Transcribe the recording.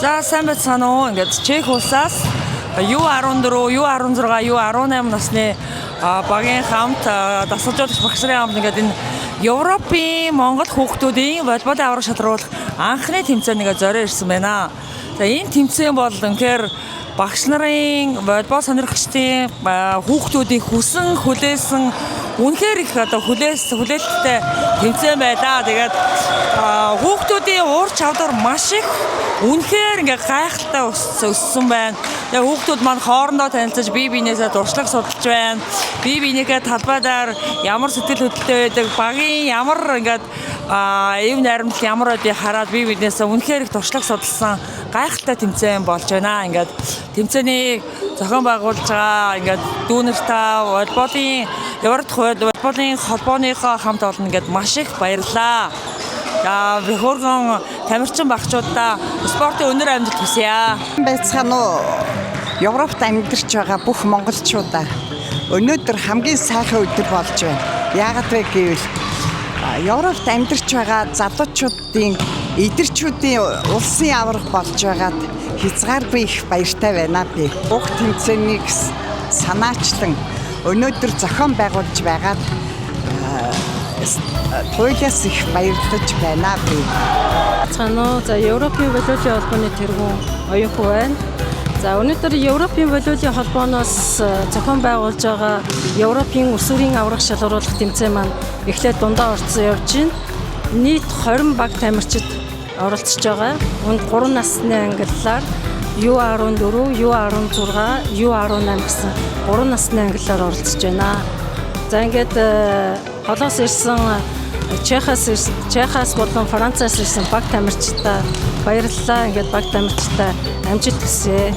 За сайн байцгаана уу. Ингээд Чех улсаас U14, U16, U18 насны багийн хамт дасгалжуулагч багш нарын хамт ингээд энэ Европын Монгол хүүхдүүдийн волейболын авраг шалруулах анхны тэмцээнийг зорио ирсэн байна. За энэ тэмцээн бол үнэхээр багш нарын волейбол сонирхогчдын хүүхдүүдийн хүсэн хүлээсэн үнэхээр их хүлээлттэй тэмцээн байлаа. Тэгээд хүүхдүүдийн уур чадвар маш их үнэхээр ингээ гайхалтай өссөн байна. Тэгээ хүүхдүүд маань хоорондоо танилцаж бие биенээсээ дуршлаг судалж байна. Бие биенийхээ талбайдаар ямар сэтгэл хөдлөлттэй байдаг, багийн ямар ингээд эв найрамдал ямар байдгийг хараад бие биенээсээ үнэхээр их дуршлаг судалсан гайхалтай тэмцээн болж байна. Ингээд тэмцээний зохион байгуулж байгаа ингээд дүүнертэй волейболын волейболын холбооныхоо хамт олон ингээд маш их баярлалаа. Би хөргөн тамирчин багчуудаа спортын өнөр амжилт хүсье. Байцгаана уу. Европт амьдарч байгаа бүх монголчуудаа өнөөдөр хамгийн сайхан өдөр болж байна. Яагаад вэ гэвэл Европт амьдарч байгаа залуучуудын эдэрчүүдийн улсын аврах болж байгаад хязгааргүй их баяртай байна би. Бүх тэмцээнийг санаачлан өнөөдөр зохион байгуулж байгаад туйлаас их баярлаж байна би. Цаанаа за Европын волейболын холбооны тэргүүн оюухан байна. За өнөөдөр Европын волейболын холбооноос зохион байгуулж байгаа Европын өсвөрийн аврах шалгаруулах тэмцээн маань эхлээд дундаа орцсон явж байна. Нийт 20 баг тамирчид оролцож байгаа. Үүнд 3 насны ангиллаар U14, U16, U18 гэсэн 3 насны ангиллаар оролцож байна. За ингээд холоос ирсэн Чехаас болон Францаас ирсэн баг тамирчдаа баярлалаа. Ингээд баг тамирчдаа амжилт хүсье.